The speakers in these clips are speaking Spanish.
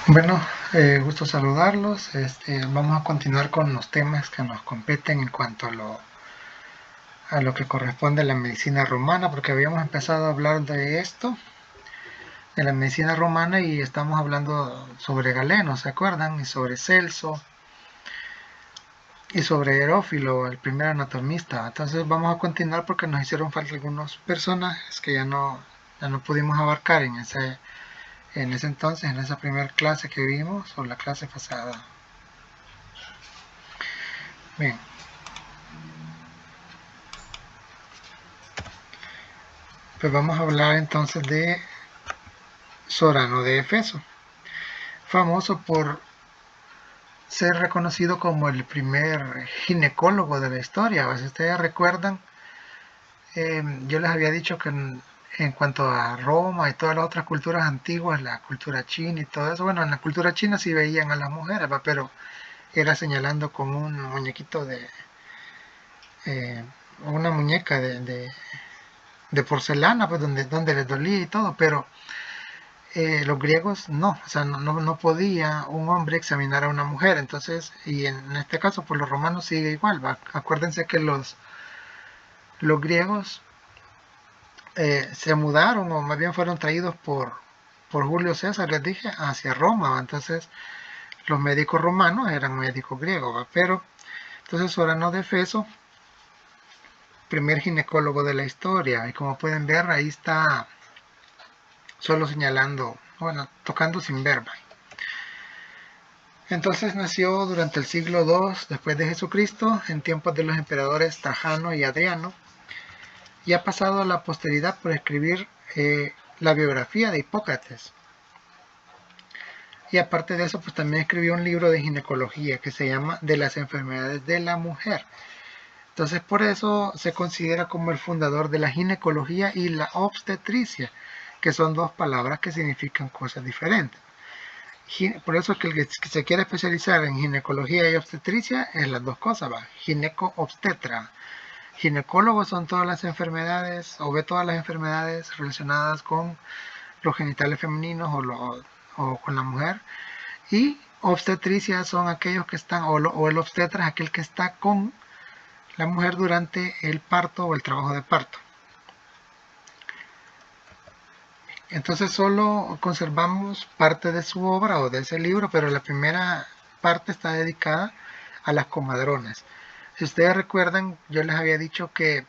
Bueno, gusto saludarlos. Vamos a continuar con los temas que nos competen en cuanto a lo que corresponde a la medicina romana, porque habíamos empezado a hablar de esto, de la medicina romana, y estamos hablando sobre Galeno, ¿se acuerdan? Y sobre Celso, y sobre Herófilo, el primer anatomista. Entonces vamos a continuar porque nos hicieron falta algunos personajes que ya no pudimos abarcar en ese entonces, en esa primera clase que vimos, o la clase pasada. Bien, pues vamos a hablar entonces de Sorano de Efeso, famoso por ser reconocido como el primer ginecólogo de la historia. Si ustedes recuerdan, yo les había dicho que en cuanto a Roma y todas las otras culturas antiguas, la cultura china y todo eso, bueno, en la cultura china sí veían a las mujeres, ¿va? Pero era señalando con un muñequito eh, una muñeca de porcelana, pues donde les dolía y todo, pero los griegos no, o sea, no podía un hombre examinar a una mujer, entonces, y en este caso, pues los romanos sigue igual, ¿va? Acuérdense que los griegos se mudaron, o más bien fueron traídos por Julio César, les dije, hacia Roma, ¿va? Entonces los médicos romanos eran médicos griegos, ¿va? Pero, entonces Sorano de Efeso, primer ginecólogo de la historia, y como pueden ver, ahí está solo señalando, bueno, tocando sin verba. Entonces nació durante el siglo II después de Jesucristo, en tiempos de los emperadores Trajano y Adriano, y ha pasado a la posteridad por escribir la biografía de Hipócrates. Y aparte de eso, pues también escribió un libro de ginecología que se llama De las enfermedades de la mujer. Entonces por eso se considera como el fundador de la ginecología y la obstetricia, que son dos palabras que significan cosas diferentes. Por eso es que el que se quiere especializar en ginecología y obstetricia es las dos cosas, va. Gineco-obstetra. Ginecólogo son todas las enfermedades o ve todas las enfermedades relacionadas con los genitales femeninos o con la mujer. Y obstetricia son aquellos que están, o el obstetra es aquel que está con la mujer durante el parto o el trabajo de parto. Entonces solo conservamos parte de su obra o de ese libro, pero la primera parte está dedicada a las comadronas. Si ustedes recuerdan, yo les había dicho que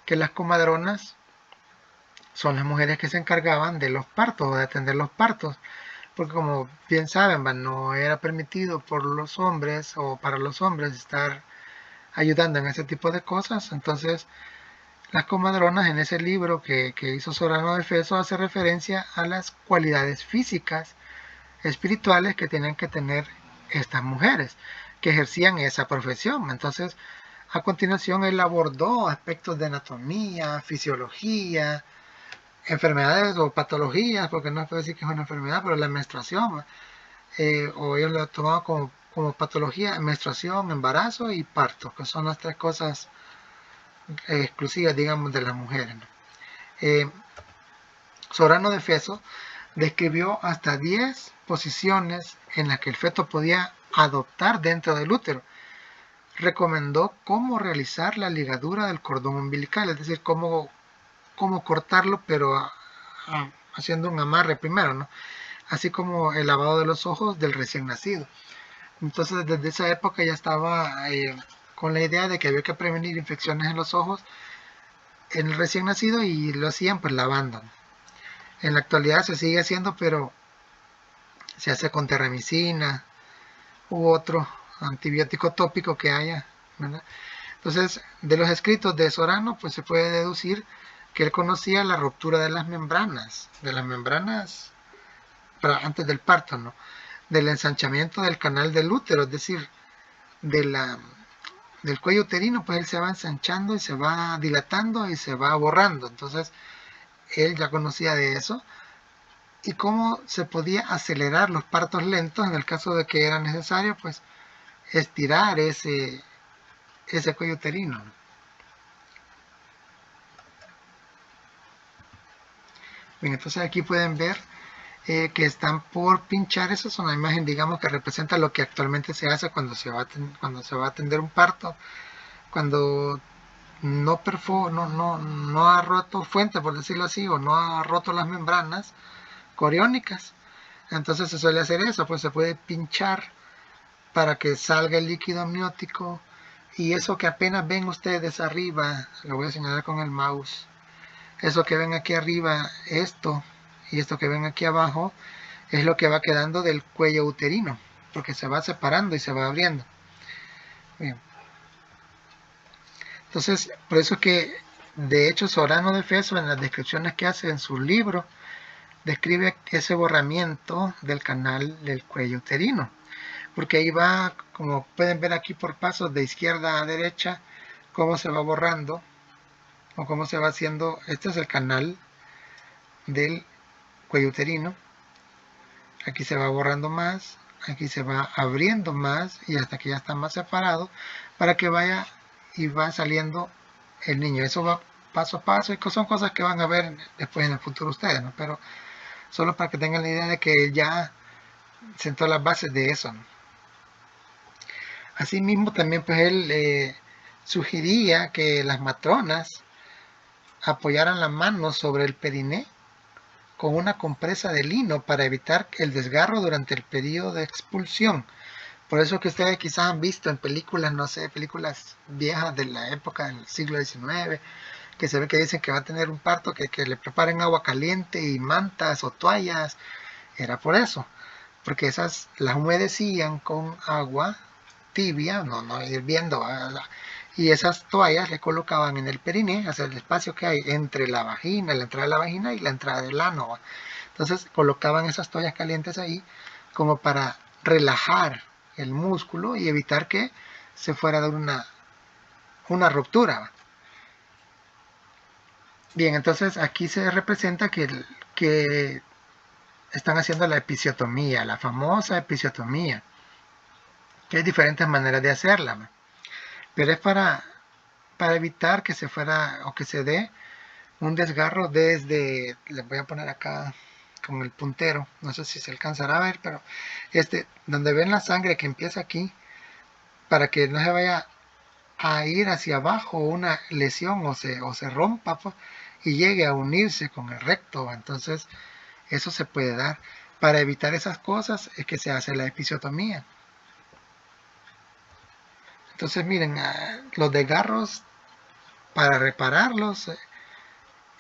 las comadronas son las mujeres que se encargaban de los partos o de atender los partos, porque como bien saben, no era permitido por los hombres o para los hombres estar ayudando en ese tipo de cosas. Entonces las comadronas en ese libro que hizo Sorano de Efeso hace referencia a las cualidades físicas, espirituales que tienen que tener estas mujeres que ejercían esa profesión. Entonces, a continuación él abordó aspectos de anatomía, fisiología, enfermedades o patologías, porque no puedo decir que es una enfermedad, pero la menstruación, o ellos lo tomaban como patología, menstruación, embarazo y parto, que son las tres cosas exclusivas, digamos, de las mujeres, ¿no? Sorano de Efeso describió hasta 10 posiciones en las que el feto podía adoptar dentro del útero. Recomendó cómo realizar la ligadura del cordón umbilical, es decir, cómo cortarlo, pero haciendo un amarre primero, ¿no? Así como el lavado de los ojos del recién nacido. Entonces, desde esa época ya estaba con la idea de que había que prevenir infecciones en los ojos en el recién nacido y lo hacían pues lavando. En la actualidad se sigue haciendo, pero se hace con terramicina u otro antibiótico tópico que haya, ¿verdad? Entonces, de los escritos de Sorano, pues se puede deducir que él conocía la ruptura de las membranas antes del parto, ¿no? Del ensanchamiento del canal del útero, es decir, de del cuello uterino, pues él se va ensanchando y se va dilatando y se va borrando. Entonces, él ya conocía de eso y cómo se podía acelerar los partos lentos en el caso de que era necesario, pues estirar ese cuello uterino. Bien, entonces aquí pueden ver que están por pinchar. Esa es una imagen, digamos, que representa lo que actualmente se hace cuando se va a atender un parto, cuando no ha roto fuente, por decirlo así, o no ha roto las membranas coriónicas. Entonces se suele hacer eso, pues se puede pinchar para que salga el líquido amniótico, y eso que apenas ven ustedes arriba, lo voy a señalar con el mouse, eso que ven aquí arriba, esto y esto que ven aquí abajo, es lo que va quedando del cuello uterino, porque se va separando y se va abriendo. Bien. Entonces, por eso que de hecho Sorano de Feso, en las descripciones que hace en su libro, describe ese borramiento del canal del cuello uterino, porque ahí va, como pueden ver aquí por pasos de izquierda a derecha, cómo se va borrando o cómo se va haciendo. Este es el canal del cuello uterino. Aquí se va borrando más, aquí se va abriendo más y hasta que ya está más separado, para que vaya y va saliendo el niño. Eso va paso a paso y son cosas que van a ver después en el futuro ustedes, ¿no? Pero solo para que tengan la idea de que él ya sentó las bases de eso, ¿no? Asimismo, también pues él sugería que las matronas apoyaran la mano sobre el periné con una compresa de lino para evitar el desgarro durante el periodo de expulsión. Por eso que ustedes quizás han visto en películas, no sé, películas viejas de la época del siglo XIX, que se ve que dicen que va a tener un parto, que le preparen agua caliente y mantas o toallas. Era por eso, porque esas las humedecían con agua tibia, no hirviendo, y esas toallas le colocaban en el periné, hacia el espacio que hay entre la vagina, la entrada de la vagina y la entrada del ano. Entonces colocaban esas toallas calientes ahí como para relajar el músculo y evitar que se fuera a dar una ruptura. Bien, entonces aquí se representa que están haciendo la episiotomía, la famosa episiotomía, que hay diferentes maneras de hacerla, pero es para evitar que se fuera o que se dé un desgarro desde, les voy a poner acá con el puntero, no sé si se alcanzará a ver, pero donde ven la sangre que empieza aquí, para que no se vaya a ir hacia abajo una lesión o se rompa, pues, y llegue a unirse con el recto. Entonces eso se puede dar. Para evitar esas cosas es que se hace la episiotomía. Entonces miren, los desgarros, para repararlos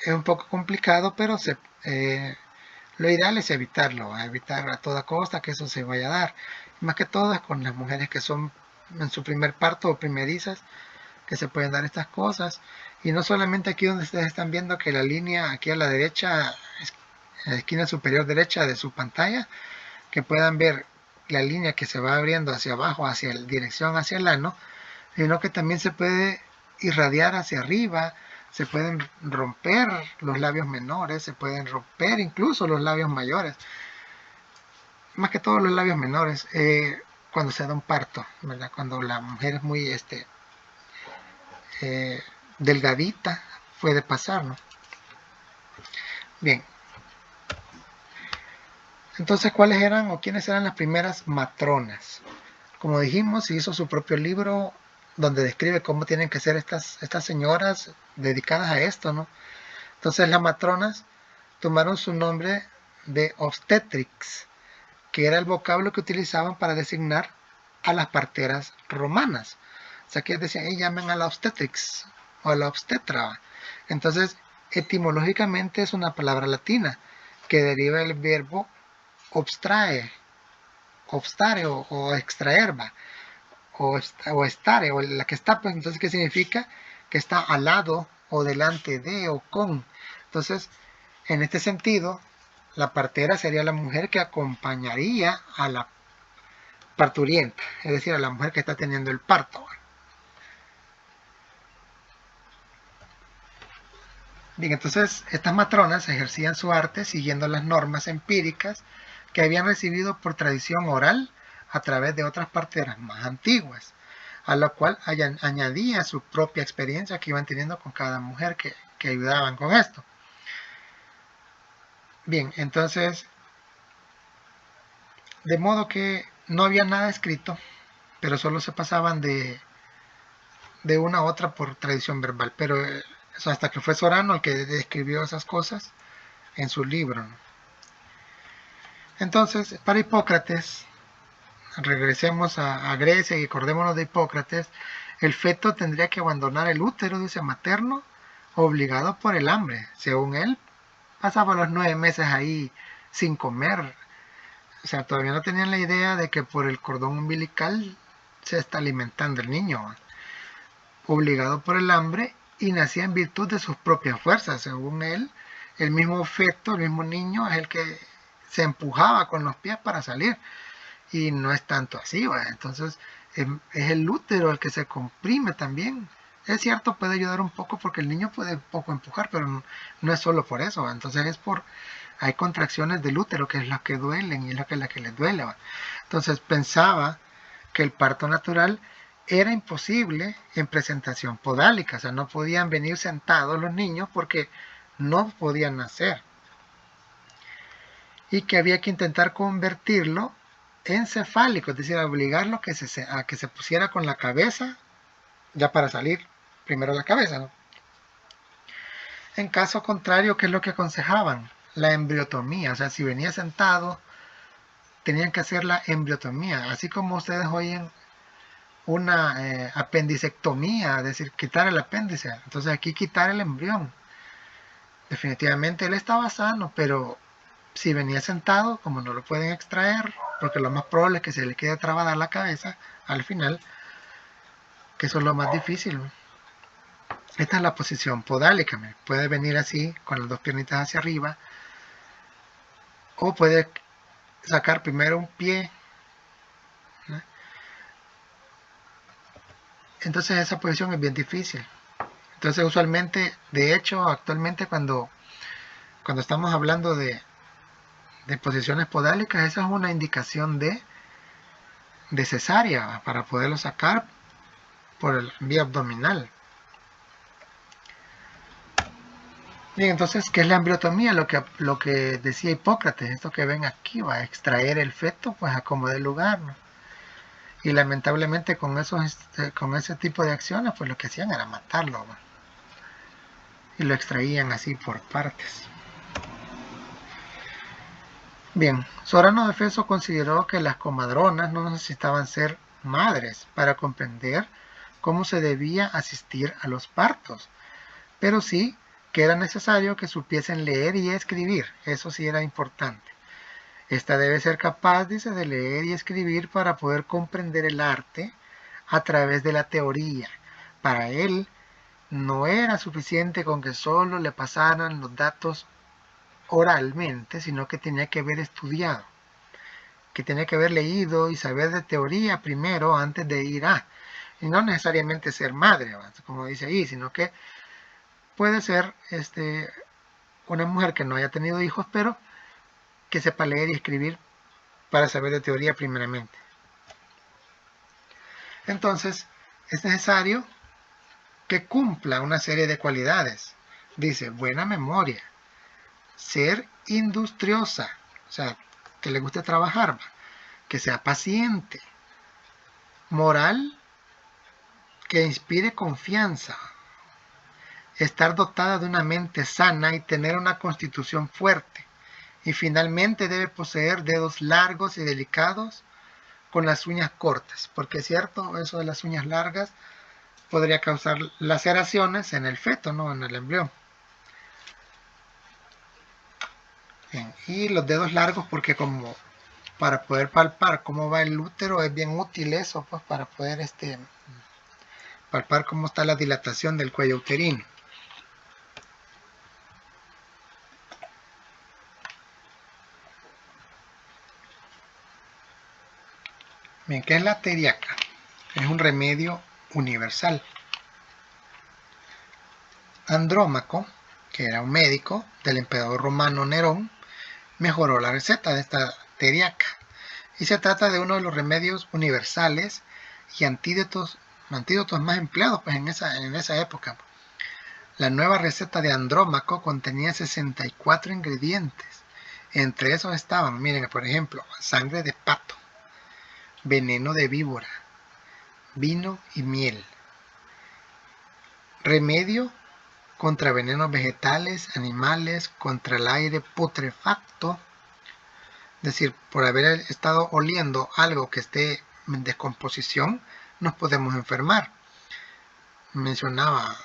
es un poco complicado, pero lo ideal es evitarlo, evitar a toda costa que eso se vaya a dar. Más que todo es con las mujeres que son en su primer parto o primerizas, que se pueden dar estas cosas. Y no solamente aquí donde ustedes están viendo que la línea aquí a la derecha, en la esquina superior derecha de su pantalla, que puedan ver la línea que se va abriendo hacia abajo, hacia la dirección hacia el ano, sino que también se puede irradiar hacia arriba, se pueden romper los labios menores, se pueden romper incluso los labios mayores, más que todos los labios menores, cuando se da un parto, ¿verdad? Cuando la mujer es muy delgadita, puede pasar, ¿no? Bien, entonces, ¿cuáles eran o quiénes eran las primeras matronas? Como dijimos, hizo su propio libro donde describe cómo tienen que ser estas señoras dedicadas a esto, ¿no? Entonces las matronas tomaron su nombre de obstetrix, que era el vocablo que utilizaban para designar a las parteras romanas. O sea que decían, llamen a la obstetrix o a la obstetra. Entonces, etimológicamente es una palabra latina que deriva del verbo obstrae, obstare o extraer, o estare, o la que está, pues entonces, ¿qué significa? Que está al lado o delante de o con. Entonces, en este sentido, la partera sería la mujer que acompañaría a la parturienta, es decir, a la mujer que está teniendo el parto. Bien, entonces estas matronas ejercían su arte siguiendo las normas empíricas que habían recibido por tradición oral a través de otras parteras más antiguas, a lo cual añadía su propia experiencia que iban teniendo con cada mujer que ayudaban con esto. Bien, entonces De modo que no había nada escrito, pero solo se pasaban de una a otra por tradición verbal. Pero eso hasta que fue Sorano el que describió esas cosas en su libro, ¿no? Entonces, para Hipócrates, regresemos a Grecia y acordémonos de Hipócrates, el feto tendría que abandonar el útero, dice, materno, obligado por el hambre. Según él, pasaba los 9 meses ahí sin comer. O sea, todavía no tenían la idea de que por el cordón umbilical se está alimentando el niño, obligado por el hambre, y nacía en virtud de sus propias fuerzas. Según él, el mismo feto, el mismo niño, es el que se empujaba con los pies para salir. Y no es tanto así, ¿va? Entonces es el útero el que se comprime también. Es cierto, puede ayudar un poco porque el niño puede un poco empujar, pero no es solo por eso, ¿va? Entonces hay contracciones del útero que es las que duelen y es la que les duele, ¿va? Entonces pensaba que el parto natural era imposible en presentación podálica, o sea, no podían venir sentados los niños porque no podían nacer. Y que había que intentar convertirlo encefálico, es decir, obligarlo a que se pusiera con la cabeza, ya para salir, primero la cabeza, ¿no? En caso contrario, ¿qué es lo que aconsejaban? La embriotomía, o sea, si venía sentado, tenían que hacer la embriotomía, así como ustedes oyen una apendicectomía, es decir, quitar el apéndice. Entonces aquí quitar el embrión. Definitivamente él estaba sano, pero si venía sentado, como no lo pueden extraer, porque lo más probable es que se le quede trabada la cabeza al final, que eso es lo más difícil. Esta es la posición podálica. Puede venir así, con las dos piernitas hacia arriba, o puede sacar primero un pie, ¿no? Entonces esa posición es bien difícil. Entonces usualmente, de hecho, actualmente cuando estamos hablando de posiciones podálicas, esa es una indicación de cesárea para poderlo sacar por el vía abdominal. Bien, entonces, ¿qué es la embriotomía? Lo que decía Hipócrates, esto que ven aquí, va a extraer el feto, pues a como dé lugar, ¿no? Y lamentablemente con ese tipo de acciones, pues lo que hacían era matarlo, ¿va? Y lo extraían así por partes. Bien, Sorano de Feso consideró que las comadronas no necesitaban ser madres para comprender cómo se debía asistir a los partos, pero sí que era necesario que supiesen leer y escribir, eso sí era importante. Esta debe ser capaz, dice, de leer y escribir para poder comprender el arte a través de la teoría. Para él no era suficiente con que solo le pasaran los datos oralmente, sino que tenía que haber estudiado, que tenía que haber leído y saber de teoría primero antes de ir a. Y no necesariamente ser madre, como dice ahí, sino que puede ser una mujer que no haya tenido hijos, pero que sepa leer y escribir para saber de teoría primeramente. Entonces, es necesario que cumpla una serie de cualidades. Dice, buena memoria, ser industriosa, o sea, que le guste trabajar, que sea paciente, moral, que inspire confianza, estar dotada de una mente sana y tener una constitución fuerte. Y finalmente debe poseer dedos largos y delicados con las uñas cortas, porque es cierto, eso de las uñas largas podría causar laceraciones en el feto, ¿no? En el embrión. Bien. Y los dedos largos porque como para poder palpar cómo va el útero es bien útil eso, pues para poder palpar cómo está la dilatación del cuello uterino. Bien, ¿qué es la teriaca? Es un remedio universal. Andrómaco, que era un médico del emperador romano Nerón, mejoró la receta de esta teriaca. Y se trata de uno de los remedios universales y antídotos más empleados pues, en esa época. La nueva receta de Andrómaco contenía 64 ingredientes Entre esos estaban, miren, por ejemplo, sangre de pato, veneno de víbora, vino y miel, remedio contra venenos vegetales, animales, contra el aire putrefacto, es decir, por haber estado oliendo algo que esté en descomposición, nos podemos enfermar. Mencionaba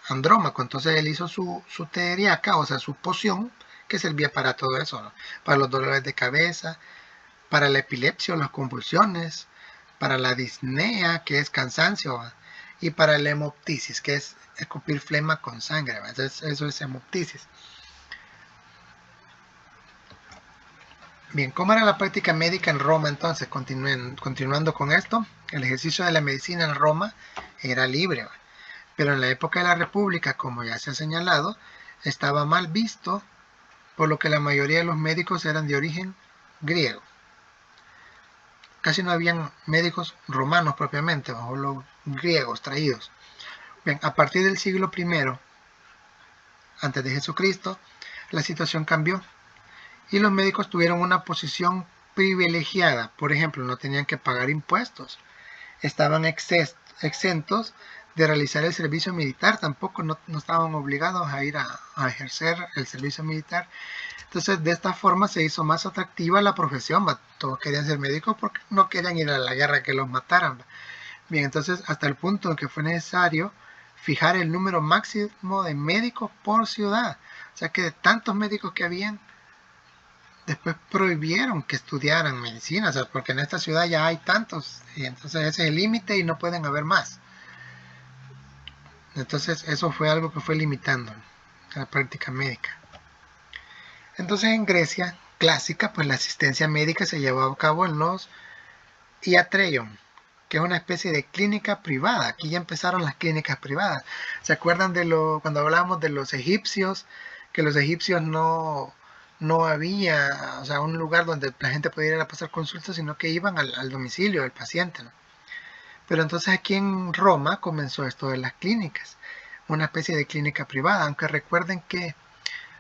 Andrómaco, entonces él hizo su teriaca, o sea, su poción, que servía para todo eso, ¿no? Para los dolores de cabeza, para la epilepsia o las convulsiones, para la disnea, que es cansancio, y para la hemoptisis, que es escupir flema con sangre. Entonces, eso es hemoptisis. Bien, ¿cómo era la práctica médica en Roma entonces? Continuando con esto, el ejercicio de la medicina en Roma era libre, pero en la época de la República, como ya se ha señalado, estaba mal visto, por lo que la mayoría de los médicos eran de origen griego. Casi no habían médicos romanos propiamente, o los griegos traídos. Bien, a partir del siglo I antes de Jesucristo, la situación cambió y los médicos tuvieron una posición privilegiada. Por ejemplo, no tenían que pagar impuestos, estaban exentos de realizar el servicio militar, tampoco no estaban obligados a ir a ejercer el servicio militar. Entonces, de esta forma se hizo más atractiva la profesión. Todos querían ser médicos porque no querían ir a la guerra que los mataran. Bien, entonces hasta el punto en que fue necesario fijar el número máximo de médicos por ciudad. O sea que de tantos médicos que habían, después prohibieron que estudiaran medicina, o sea, porque en esta ciudad ya hay tantos, y entonces ese es el límite y no pueden haber más. Entonces eso fue algo que fue limitando la práctica médica. Entonces en Grecia clásica, pues la asistencia médica se llevaba a cabo en los iatreion, que es una especie de clínica privada. Aquí ya empezaron las clínicas privadas. ¿Se acuerdan de cuando hablábamos de los egipcios? Que los egipcios no había, o sea, un lugar donde la gente pudiera ir a pasar consultas, sino que iban al domicilio del paciente, ¿no? Pero entonces aquí en Roma comenzó esto de las clínicas, una especie de clínica privada, aunque recuerden que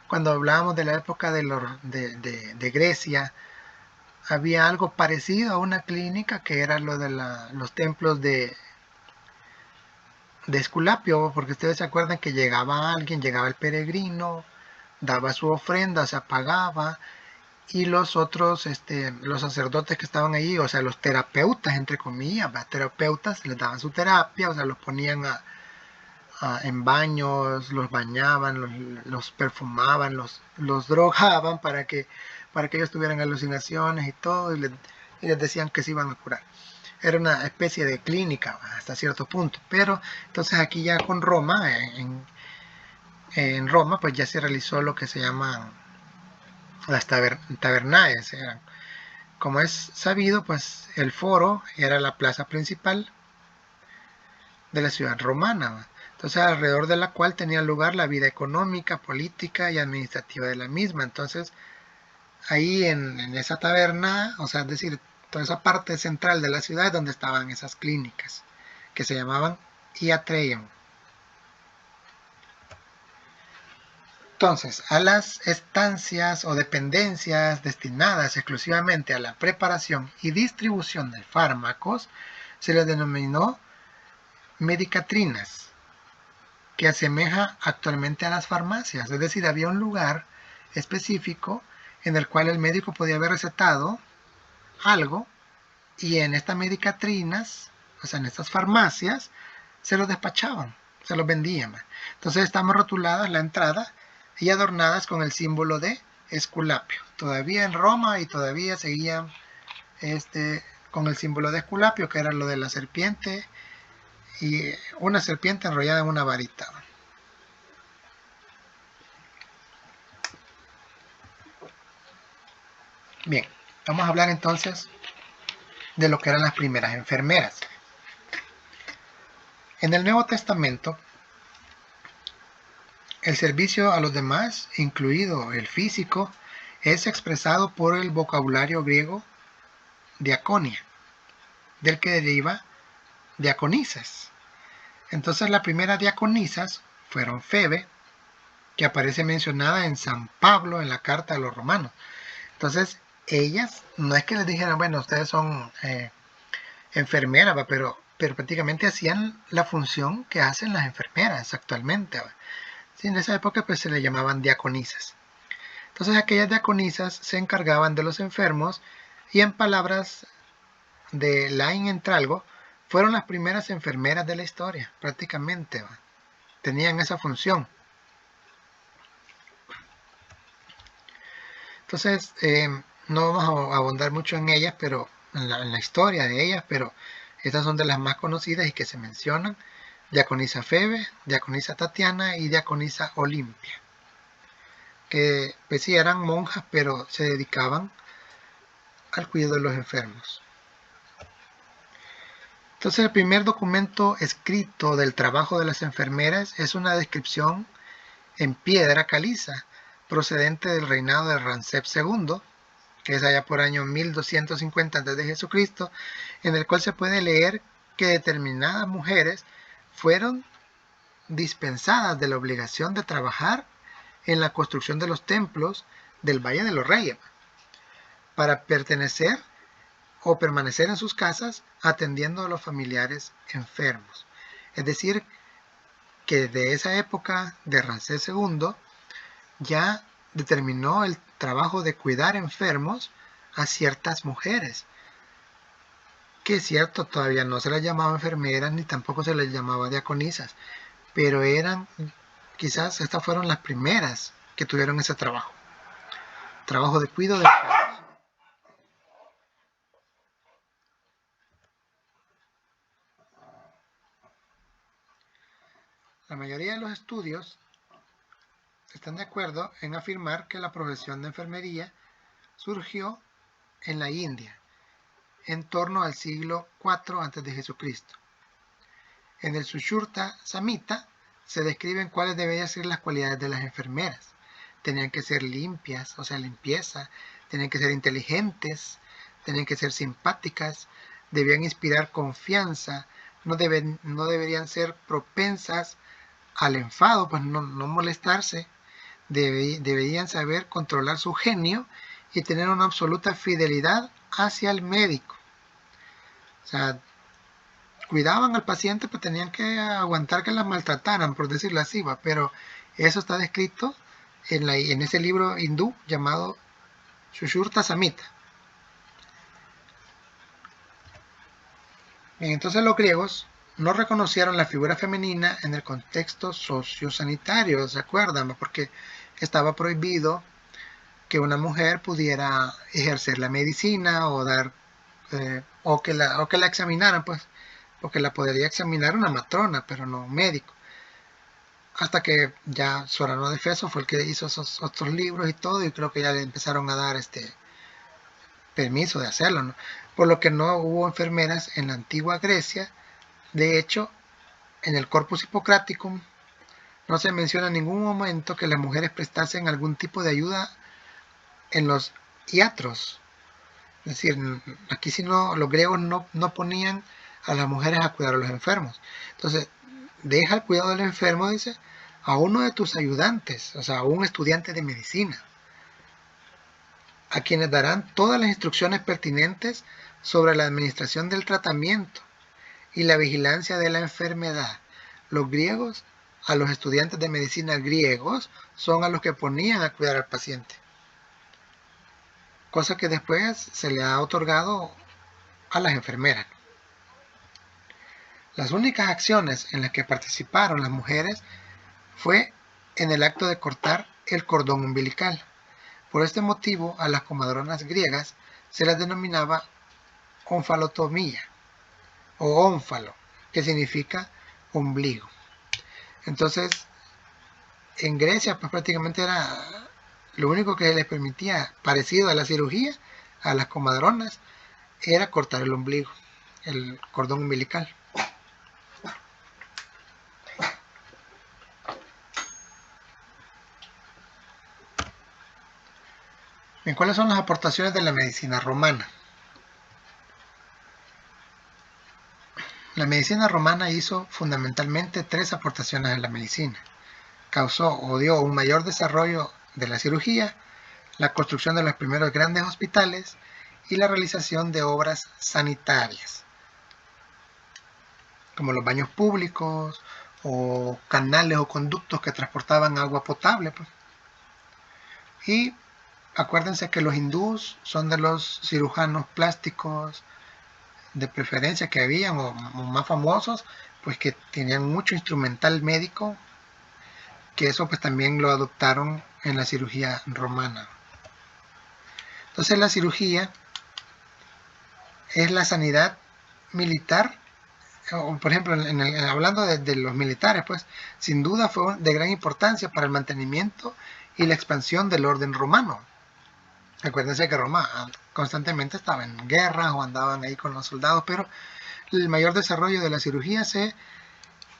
cuando hablábamos de la época de Grecia, había algo parecido a una clínica que era lo de los templos de Esculapio, porque ustedes se acuerdan que llegaba alguien, llegaba el peregrino, daba su ofrenda, se pagaba, y los otros, los sacerdotes que estaban allí, o sea, los terapeutas, entre comillas, terapeutas, les daban su terapia, o sea, los ponían en baños, los bañaban, los perfumaban, los drogaban para que ellos tuvieran alucinaciones y todo, y les decían que se iban a curar. Era una especie de clínica hasta cierto punto, pero entonces aquí ya con Roma, en Roma, pues ya se realizó lo que se llaman las tabernaes. Como es sabido, pues el foro era la plaza principal de la ciudad romana, entonces alrededor de la cual tenía lugar la vida económica, política y administrativa de la misma. Entonces ahí en esa taberna, o sea, es decir, toda esa parte central de la ciudad es donde estaban esas clínicas, que se llamaban iatreion. Entonces, a las estancias o dependencias destinadas exclusivamente a la preparación y distribución de fármacos se les denominó medicatrinas, que asemeja actualmente a las farmacias. Es decir, había un lugar específico en el cual el médico podía haber recetado algo y en estas medicatrinas, o sea, en estas farmacias, se los despachaban, se los vendían. Entonces estamos rotuladas la entrada y adornadas con el símbolo de Esculapio. Todavía en Roma y todavía seguían con el símbolo de Esculapio, que era lo de la serpiente y una serpiente enrollada en una varita. Bien, vamos a hablar entonces de lo que eran las primeras enfermeras. En el Nuevo Testamento, el servicio a los demás, incluido el físico, es expresado por el vocabulario griego diaconia, del que deriva diaconisas. Entonces las primeras diaconisas fueron Febe, que aparece mencionada en San Pablo en la carta a los romanos. Entonces, ellas, no es que les dijeran, bueno, ustedes son enfermeras, pero prácticamente hacían la función que hacen las enfermeras actualmente. Sí, en esa época pues se le llamaban diaconisas. Entonces aquellas diaconisas se encargaban de los enfermos y, en palabras de Lain Entralgo, fueron las primeras enfermeras de la historia, prácticamente. Tenían esa función. Entonces, no vamos a abundar mucho en ellas, pero en la historia de ellas, pero estas son de las más conocidas y que se mencionan: Diaconisa Febe, Diaconisa Tatiana y Diaconisa Olimpia, que pues sí eran monjas, pero se dedicaban al cuidado de los enfermos. Entonces, el primer documento escrito del trabajo de las enfermeras es una descripción en piedra caliza procedente del reinado de Ramsés II, que es allá por año 1250 a.C., en el cual se puede leer que determinadas mujeres fueron dispensadas de la obligación de trabajar en la construcción de los templos del Valle de los Reyes, para pertenecer o permanecer en sus casas atendiendo a los familiares enfermos. Es decir, que desde esa época de Ramsés II ya determinó el trabajo de cuidar enfermos a ciertas mujeres, que es cierto, todavía no se les llamaba enfermeras ni tampoco se les llamaba diaconisas, pero eran, quizás estas fueron las primeras que tuvieron ese trabajo de cuidado de enfermos. La mayoría de los estudios están de acuerdo en afirmar que la profesión de enfermería surgió en la India en torno al siglo IV a.C. En el Sushruta Samhita se describen cuáles deberían ser las cualidades de las enfermeras. Tenían que ser limpias, o sea, limpieza, tenían que ser inteligentes, tenían que ser simpáticas, debían inspirar confianza, no deberían ser propensas al enfado, pues no molestarse, deberían saber controlar su genio y tener una absoluta fidelidad hacia el médico. O sea, cuidaban al paciente, pues tenían que aguantar que las maltrataran, por decirlo así, pero eso está descrito en ese libro hindú llamado Sushruta Samhita. Bien, entonces los griegos no reconocieron la figura femenina en el contexto sociosanitario, ¿se acuerdan? Porque estaba prohibido que una mujer pudiera ejercer la medicina o dar o que la examinaran, pues, porque la podría examinar una matrona, pero no un médico. Hasta que ya Sorano de Feso fue el que hizo esos otros libros y todo, y creo que ya le empezaron a dar permiso de hacerlo, ¿no? Por lo que no hubo enfermeras en la antigua Grecia. De hecho, en el Corpus Hippocraticum no se menciona en ningún momento que las mujeres prestasen algún tipo de ayuda en los iatros. Es decir, aquí si no, los griegos no ponían a las mujeres a cuidar a los enfermos. Entonces, deja el cuidado del enfermo, dice, a uno de tus ayudantes, o sea, a un estudiante de medicina, a quienes darán todas las instrucciones pertinentes sobre la administración del tratamiento y la vigilancia de la enfermedad. Los griegos, a los estudiantes de medicina griegos, son a los que ponían a cuidar al paciente, cosa que después se le ha otorgado a las enfermeras. Las únicas acciones en las que participaron las mujeres fue en el acto de cortar el cordón umbilical. Por este motivo, a las comadronas griegas se las denominaba onfalotomía o ónfalo, que significa ombligo. Entonces, en Grecia, pues prácticamente era lo único que les permitía, parecido a la cirugía, a las comadronas, era cortar el ombligo, el cordón umbilical. Bien, ¿cuáles son las aportaciones de la medicina romana? La medicina romana hizo fundamentalmente 3 aportaciones a la medicina. Causó o dio un mayor desarrollo de la cirugía, la construcción de los primeros grandes hospitales y la realización de obras sanitarias, como los baños públicos o canales o conductos que transportaban agua potable, pues. Y acuérdense que los hindús son de los cirujanos plásticos de preferencia que habían, o más famosos, pues que tenían mucho instrumental médico, que eso pues también lo adoptaron en la cirugía romana. Entonces la cirugía es la sanidad militar, o por ejemplo, hablando de los militares, pues sin duda fue de gran importancia para el mantenimiento y la expansión del orden romano. Acuérdense que Roma constantemente estaba en guerras o andaban ahí con los soldados, pero el mayor desarrollo de la cirugía se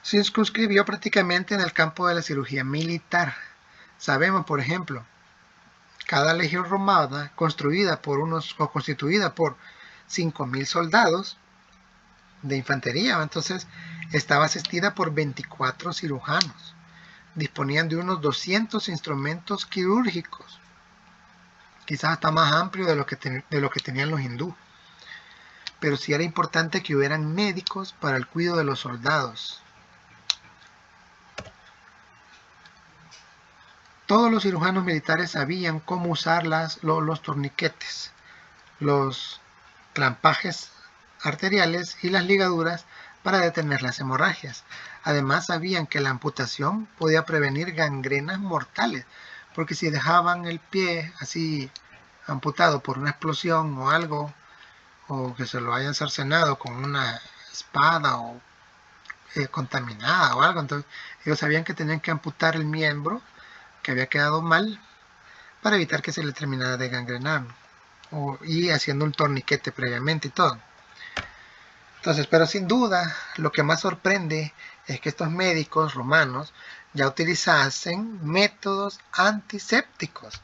circunscribió prácticamente en el campo de la cirugía militar. Sabemos, por ejemplo, cada legión romana constituida por 5.000 soldados de infantería, entonces estaba asistida por 24 cirujanos. Disponían de unos 200 instrumentos quirúrgicos, quizás hasta más amplio de lo que tenían los hindúes. Pero sí era importante que hubieran médicos para el cuidado de los soldados. Todos los cirujanos militares sabían cómo usar los torniquetes, los clampajes arteriales y las ligaduras para detener las hemorragias. Además sabían que la amputación podía prevenir gangrenas mortales, porque si dejaban el pie así amputado por una explosión o algo, o que se lo hayan cercenado con una espada o contaminada o algo, entonces ellos sabían que tenían que amputar el miembro que había quedado mal para evitar que se le terminara de gangrenar, y haciendo un torniquete previamente y todo. Entonces, pero sin duda, lo que más sorprende es que estos médicos romanos ya utilizasen métodos antisépticos,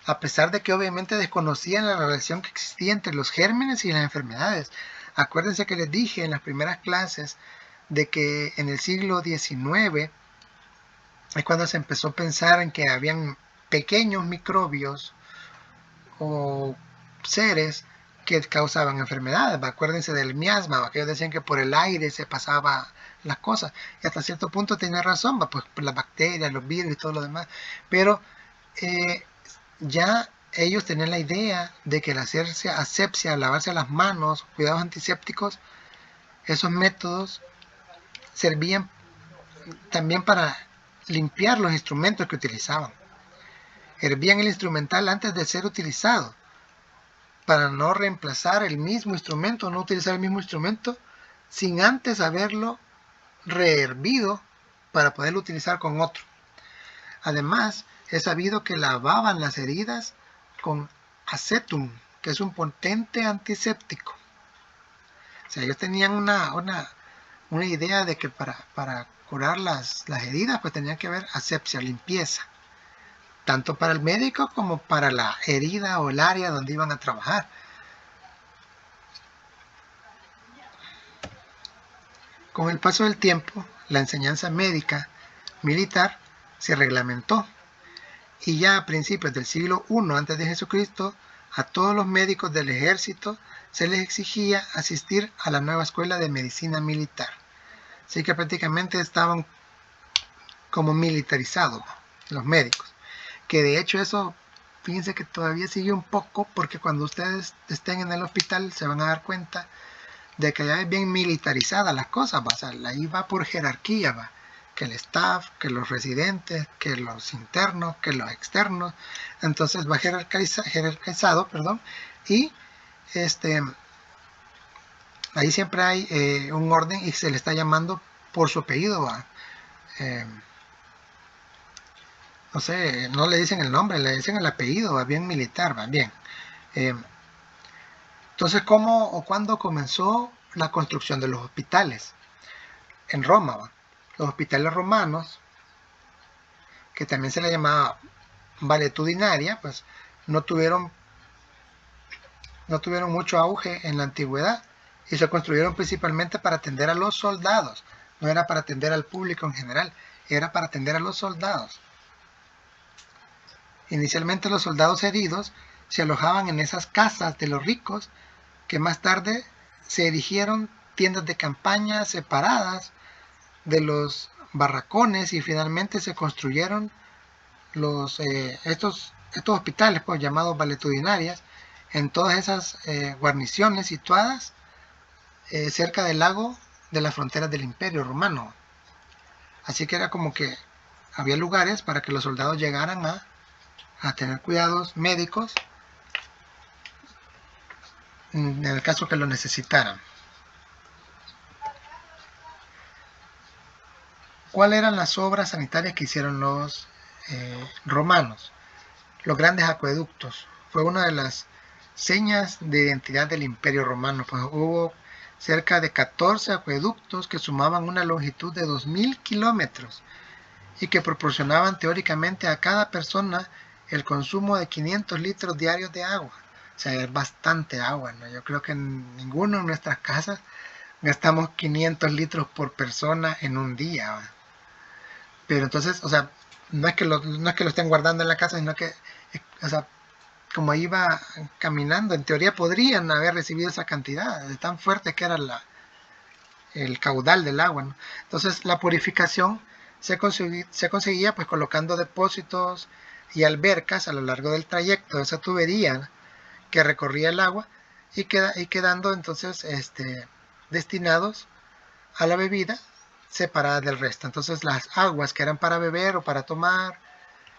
a pesar de que obviamente desconocían la relación que existía entre los gérmenes y las enfermedades. Acuérdense que les dije en las primeras clases de que en el siglo XIX es cuando se empezó a pensar en que habían pequeños microbios o seres que causaban enfermedades. Acuérdense del miasma, que ellos decían que por el aire se pasaba las cosas, y hasta cierto punto tenía razón, pues por las bacterias, los virus y todo lo demás, pero ya ellos tenían la idea de que el hacerse asepsia, lavarse las manos, cuidados antisépticos, esos métodos servían también para limpiar los instrumentos que utilizaban. Hervían el instrumental antes de ser utilizado, para no reemplazar el mismo instrumento, no utilizar el mismo instrumento sin antes haberlo rehervido para poderlo utilizar con otro. Además, es sabido que lavaban las heridas con acetum, que es un potente antiséptico. O sea, ellos tenían una idea de que para curar las heridas, pues tenían que haber asepsia, limpieza, tanto para el médico como para la herida o el área donde iban a trabajar. Con el paso del tiempo, la enseñanza médica militar se reglamentó, y ya a principios del siglo I a.C., a todos los médicos del ejército se les exigía asistir a la nueva escuela de medicina militar. Así que prácticamente estaban como militarizados los médicos. Que de hecho eso, fíjense que todavía sigue un poco, porque cuando ustedes estén en el hospital se van a dar cuenta de que ya es bien militarizada las cosas, o sea, ahí va por jerarquía, va, que el staff, que los residentes, que los internos, que los externos, entonces va jerarquizado, y ahí siempre hay un orden y se le está llamando por su apellido, va. No sé, no le dicen el nombre, le dicen el apellido, va, bien militar, va, bien. Entonces, ¿cómo o cuándo comenzó la construcción de los hospitales? En Roma, ¿va? Los hospitales romanos, que también se les llamaba valetudinaria, pues no tuvieron mucho auge en la antigüedad, y se construyeron principalmente para atender a los soldados. No era para atender al público en general, era para atender a los soldados. Inicialmente los soldados heridos se alojaban en esas casas de los ricos, que más tarde se erigieron tiendas de campaña separadas de los barracones, y finalmente se construyeron estos hospitales, pues, llamados valetudinarias, en todas esas guarniciones situadas cerca del lago de las fronteras del Imperio Romano. Así que era como que había lugares para que los soldados llegaran a tener cuidados médicos en el caso que lo necesitaran. ¿Cuáles eran las obras sanitarias que hicieron los romanos? Los grandes acueductos. Fue una de las señas de identidad del Imperio Romano. Pues hubo cerca de 14 acueductos que sumaban una longitud de 2000 kilómetros y que proporcionaban teóricamente a cada persona el consumo de 500 litros diarios de agua. O sea, es bastante agua, ¿no? Yo creo que en ninguno de nuestras casas gastamos 500 litros por persona en un día, ¿va? Pero entonces, o sea, no es que lo estén guardando en la casa, sino que, o sea, como iba caminando, en teoría podrían haber recibido esa cantidad, de tan fuerte que era el caudal del agua, ¿no? Entonces, la purificación se conseguía pues colocando depósitos y albercas a lo largo del trayecto de esa tubería que recorría el agua, y quedando entonces destinados a la bebida separadas del resto. Entonces las aguas que eran para beber o para tomar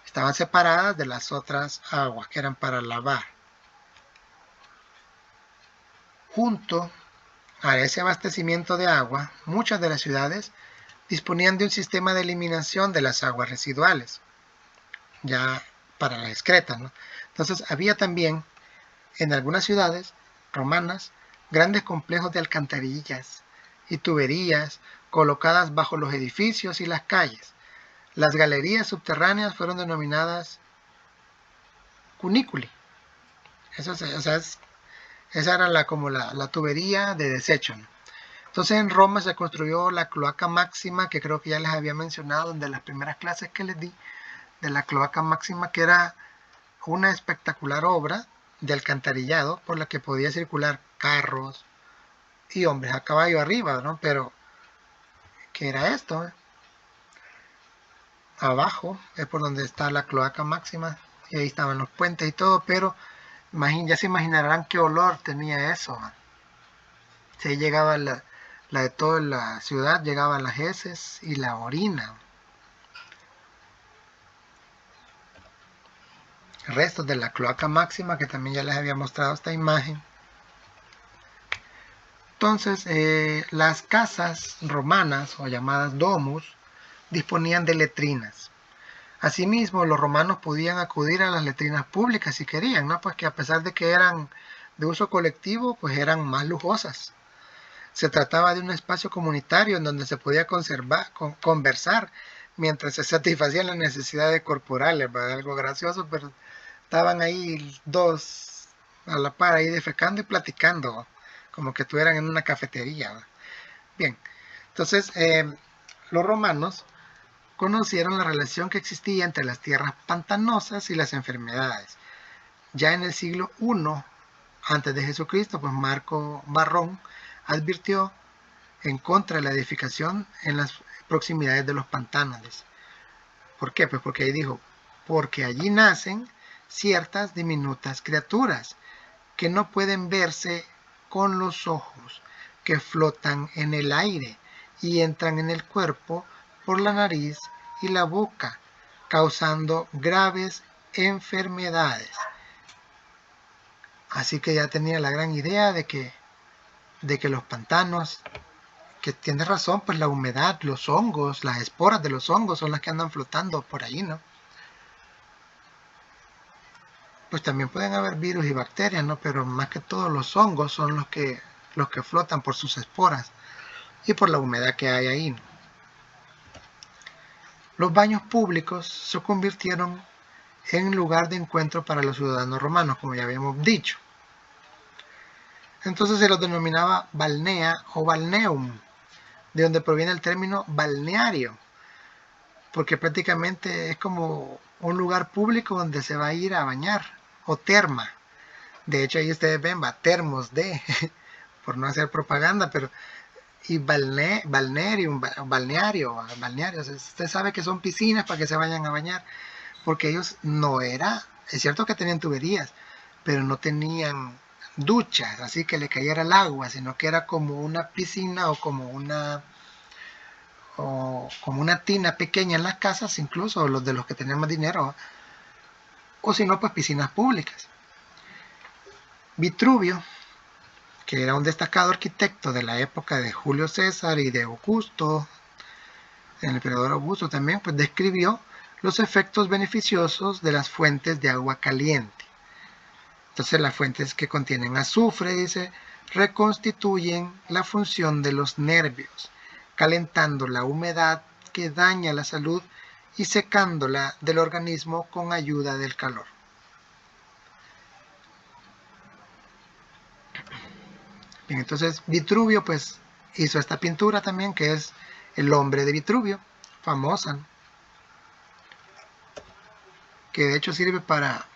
estaban separadas de las otras aguas que eran para lavar. Junto a ese abastecimiento de agua, muchas de las ciudades disponían de un sistema de eliminación de las aguas residuales, ya para la excreta, ¿no? Entonces había también en algunas ciudades romanas grandes complejos de alcantarillas y tuberías colocadas bajo los edificios y las calles. Las galerías subterráneas fueron denominadas cuniculi. Eso, o sea, esa era como la tubería de desecho, ¿no? Entonces en Roma se construyó la cloaca máxima, que creo que ya les había mencionado en de las primeras clases que les di, de la cloaca máxima, que era una espectacular obra de alcantarillado por la que podía circular carros y hombres a caballo arriba, ¿no? Pero, ¿qué era esto? Abajo es por donde está la cloaca máxima, y ahí estaban los puentes y todo, pero ya se imaginarán qué olor tenía eso. Si ahí llegaba la de toda la ciudad, llegaban las heces y la orina. Restos de la cloaca máxima, que también ya les había mostrado esta imagen. Entonces, las casas romanas, o llamadas domus, disponían de letrinas. Asimismo, los romanos podían acudir a las letrinas públicas si querían, ¿no? Pues que a pesar de que eran de uso colectivo, pues eran más lujosas. Se trataba de un espacio comunitario en donde se podía conversar mientras se satisfacían las necesidades corporales, ¿verdad? Algo gracioso, pero estaban ahí dos a la par ahí defecando y platicando, como que estuvieran en una cafetería, ¿verdad? Bien, entonces los romanos conocieron la relación que existía entre las tierras pantanosas y las enfermedades. Ya en el siglo I antes de Jesucristo, pues Marco Barrón advirtió en contra de la edificación en las proximidades de los pantanos. ¿Por qué? Pues porque ahí dijo, porque allí nacen ciertas diminutas criaturas que no pueden verse con los ojos, que flotan en el aire y entran en el cuerpo por la nariz y la boca, causando graves enfermedades. Así que ya tenía la gran idea de que los pantanos, que tiene razón, pues la humedad, los hongos, las esporas de los hongos son las que andan flotando por ahí, ¿no? Pues también pueden haber virus y bacterias, ¿no? Pero más que todo los hongos son los que flotan por sus esporas y por la humedad que hay ahí, ¿no? Los baños públicos se convirtieron en lugar de encuentro para los ciudadanos romanos, como ya habíamos dicho. Entonces se los denominaba balnea o balneum, de donde proviene el término balneario, porque prácticamente es como un lugar público donde se va a ir a bañar, o terma. De hecho, ahí ustedes ven, va, termos de, por no hacer propaganda, pero, y balneario, usted sabe que son piscinas para que se vayan a bañar, porque ellos no era, es cierto que tenían tuberías, pero no tenían duchas, así que le cayera el agua, sino que era como una piscina o como una tina pequeña en las casas, incluso los de los que tenían más dinero, o si no, pues piscinas públicas. Vitruvio, que era un destacado arquitecto de la época de Julio César y de Augusto, en el emperador Augusto también, pues describió los efectos beneficiosos de las fuentes de agua caliente. Entonces las fuentes que contienen azufre, dice, reconstituyen la función de los nervios, calentando la humedad que daña la salud y secándola del organismo con ayuda del calor. Bien, entonces Vitruvio pues hizo esta pintura también, que es El hombre de Vitruvio, famosa, que de hecho sirve para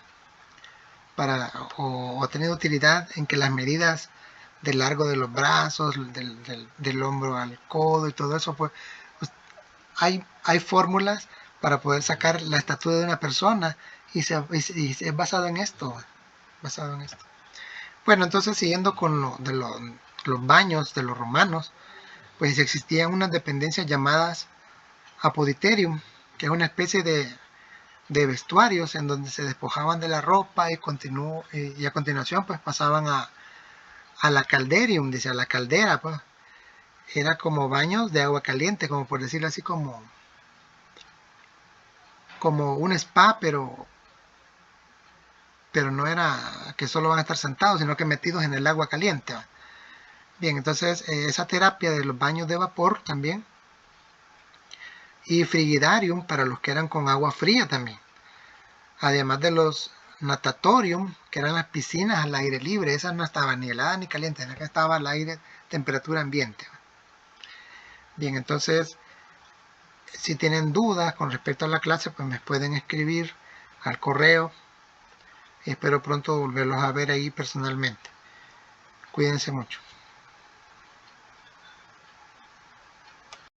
o ha tenido utilidad en que las medidas del largo de los brazos, del hombro al codo y todo eso, pues hay fórmulas para poder sacar la estatura de una persona y es basado en esto, basado en esto. Bueno, entonces siguiendo con los baños de los romanos, pues existían unas dependencias llamadas apoditerium, que es una especie de vestuarios en donde se despojaban de la ropa y a continuación pues pasaban a la calderium, dice, a la caldera, pues. Era como baños de agua caliente, como por decirlo así, como un spa, pero no era que solo van a estar sentados, sino que metidos en el agua caliente. ¿Va? Bien, entonces esa terapia de los baños de vapor también, y frigidarium para los que eran con agua fría también. Además de los natatorium, que eran las piscinas al aire libre, esas no estaban ni heladas ni calientes, acá estaba al aire, temperatura ambiente. Bien, entonces, si tienen dudas con respecto a la clase, pues me pueden escribir al correo. Espero pronto volverlos a ver ahí personalmente. Cuídense mucho.